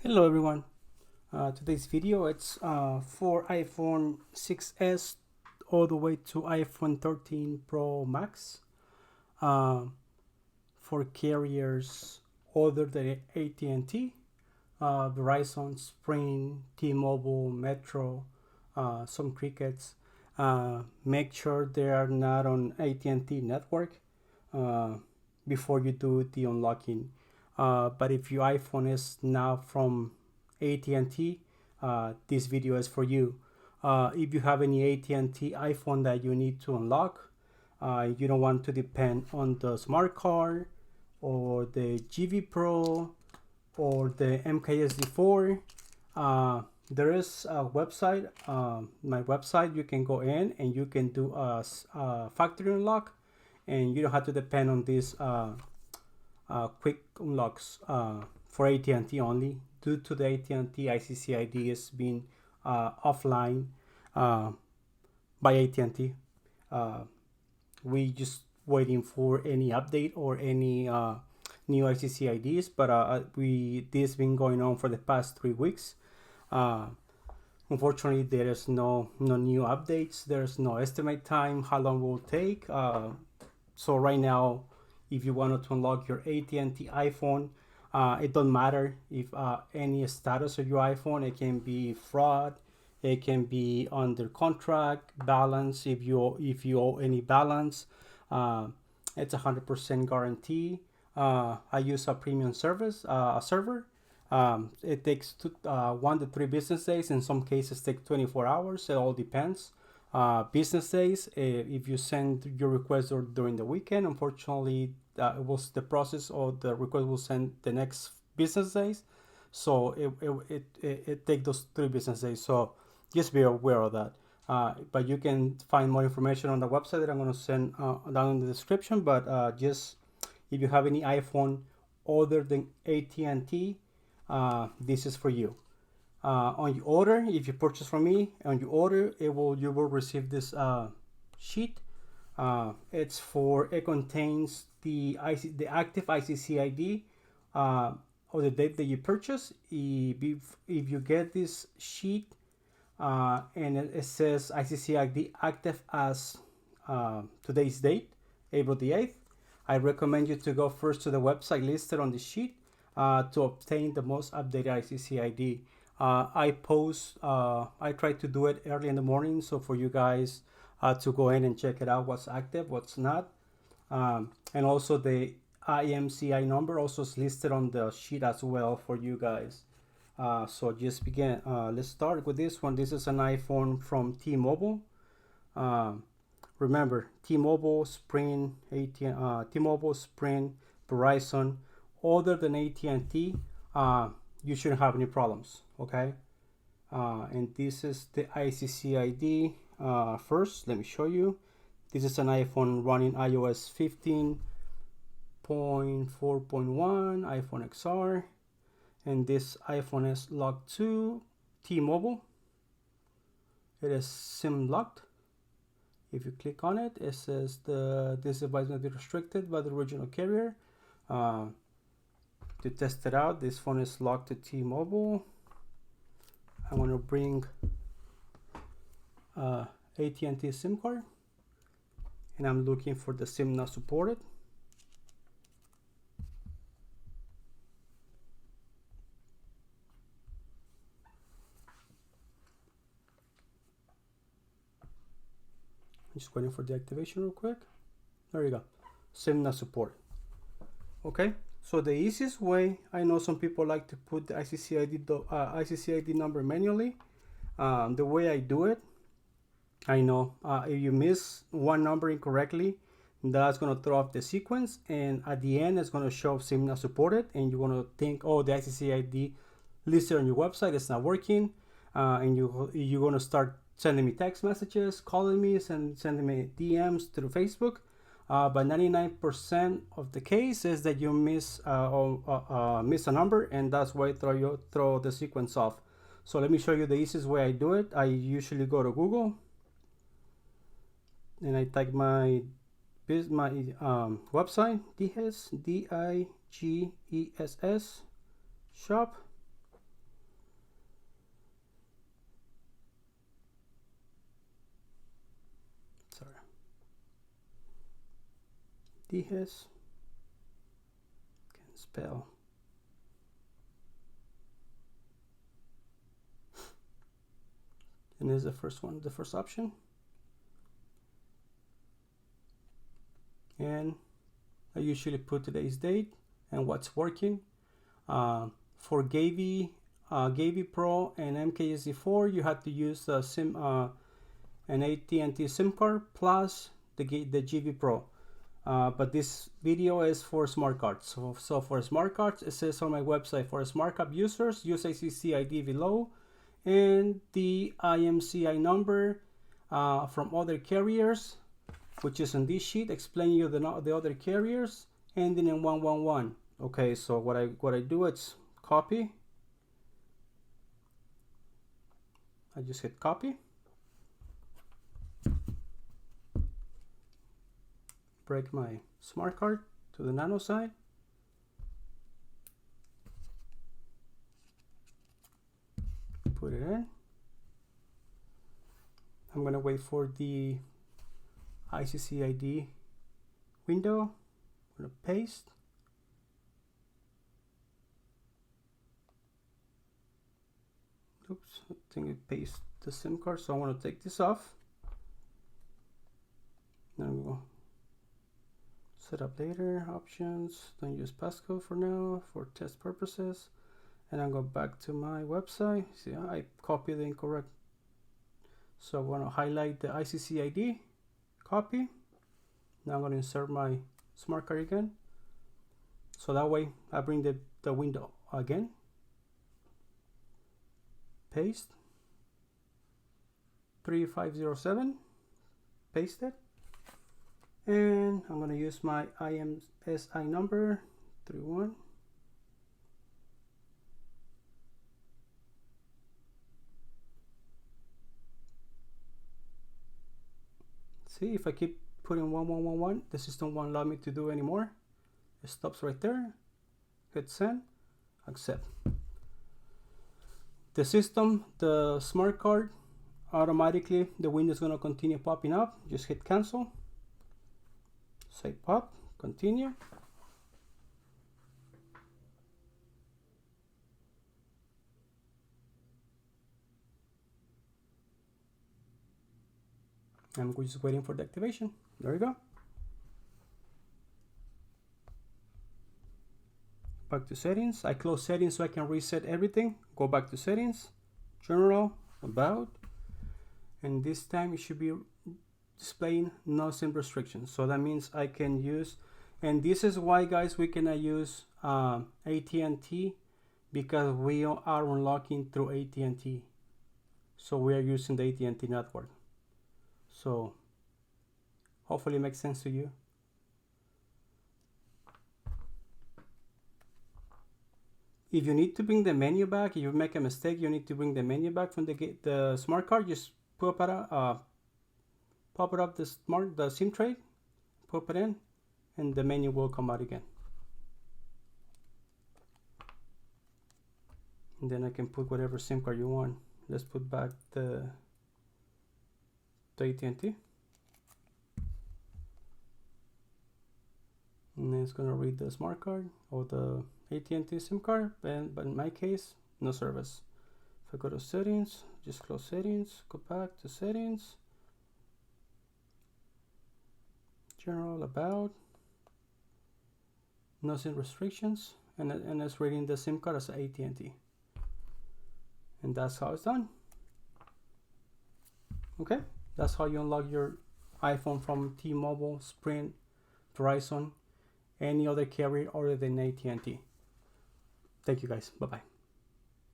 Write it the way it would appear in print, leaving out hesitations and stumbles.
Hello everyone. Today's video it's for iPhone 6s all the way to iPhone 13 Pro Max for carriers other than AT&T, Verizon, Sprint, T-Mobile, Metro, some crickets. Make sure they are not on AT&T network before you do the unlocking. But if your iPhone is now from AT&T, this video is for you. If you have any AT&T iPhone that you need to unlock, you don't want to depend on the smart card or the GV Pro or the MKSD4. There is a website, my website. You can go in and you can do a factory unlock, and you don't have to depend on these quick unlocks for AT&T only, due to the AT&T ICCID is being offline by AT&T. We just waiting for any update or any new ICCIDs, but this been going on for the past 3 weeks. Unfortunately, there is no new updates. There's no estimate time how long it will take. So right now, if you wanted to unlock your AT&T iPhone, it don't matter if any status of your iPhone. It can be fraud, it can be under contract, balance. If you owe any balance, it's 100% guarantee. I use a premium service, a server. It takes 1 to 3 business days. In some cases, take 24 hours. It all depends. Business days, if you send your request during the weekend, unfortunately it was the process or the request will send the next business days, so it take those 3 business days. So just be aware of that. But you can find more information on the website that I'm going to send down in the description. But just if you have any iPhone other than AT&T, this is for you. On your order, if you purchase from me, on your order, you will receive this sheet. It contains the active ICCID or the date that you purchase. If you get this sheet and it says ICCID active as today's date, April the 8th, I recommend you to go first to the website listed on the sheet to obtain the most updated ICCID. I try to do it early in the morning, so for you guys to go in and check it out, what's active, what's not. And also the IMCI number also is listed on the sheet as well for you guys. So just begin. Let's start with this one. This is an iPhone from T-Mobile. Remember, T-Mobile, Sprint, T-Mobile, Sprint, Verizon, other than AT&T, you shouldn't have any problems, okay? And this is the ICCID. First, let me show you. This is an iPhone running iOS 15.4.1, iPhone XR, and this iPhone is locked to T-Mobile. It is SIM locked. If you click on it, it says this device may be restricted by the original carrier. To test it out, this phone is locked to T-Mobile. I want to bring AT&T SIM card, and I'm looking for the SIM not supported. I'm just waiting for the activation real quick. There you go, SIM not supported. Okay. So the easiest way, I know some people like to put the ICCID number manually. The way I do it, I know if you miss one number incorrectly, that's going to throw off the sequence, and at the end it's going to show SIM not supported, and you're going to think, oh, the ICCID listed on your website is not working, and you're going to start sending me text messages, calling me, sending me DMs through Facebook. But 99% of the case is that you miss a number, and that's why throw the sequence off. So let me show you the easiest way I do it. I usually go to Google and I type my website, Digess, DIGESS shop, Dijes. Can spell. And this is the first one, the first option. And I usually put today's date and what's working. For Gavi Pro and MKSD4, you have to use the an AT&T SIM card plus the GV Pro. But this video is for smart cards. So for smart cards, it says on my website, for smart card users, use ICCID below and the IMCI number from other carriers, which is on this sheet, explaining you the other carriers, ending in 111. Okay, so what I do is copy. I just hit copy. Break my smart card to the nano side. Put it in. I'm gonna wait for the ICCID window. I'm gonna paste. Oops, I think it pasted the SIM card, so I want to take this off. Then we'll set up later, options, don't use passcode for now, for test purposes. And I'll go back to my website. See, I copied the incorrect. So I want to highlight the ICCID, copy. Now I'm going to insert my smart card again. So that way I bring the window again. Paste. 3507. Paste it. And I'm going to use my IMSI number 31. See, if I keep putting 1111, the system won't allow me to do anymore. It stops right there. Hit send, accept. The system, the smart card, automatically the window is going to continue popping up. Just hit cancel. Say pop, continue. And we're just waiting for the activation. There we go. Back to settings. I close settings so I can reset everything. Go back to settings, general, about, and this time it should be displaying no SIM restrictions. So that means I can use, and this is why, guys, we cannot use AT&T, because we are unlocking through AT&T. So we are using the AT&T network. So hopefully it makes sense to you. If you need to bring the menu back, if you make a mistake, you need to bring the menu back from the smart card. Just pop it up the SIM tray, pop it in, and the menu will come out again. And then I can put whatever SIM card you want. Let's put back the AT&T. And then it's gonna read the smart card or the AT&T SIM card, but in my case, no service. If I go to settings, just close settings, go back to settings, general, about, no SIM restrictions, and it's reading the SIM card as AT&T. And that's how it's done. Okay, that's how you unlock your iPhone from T-Mobile, Sprint, Verizon, any other carrier other than AT&T. Thank you, guys. Bye-bye.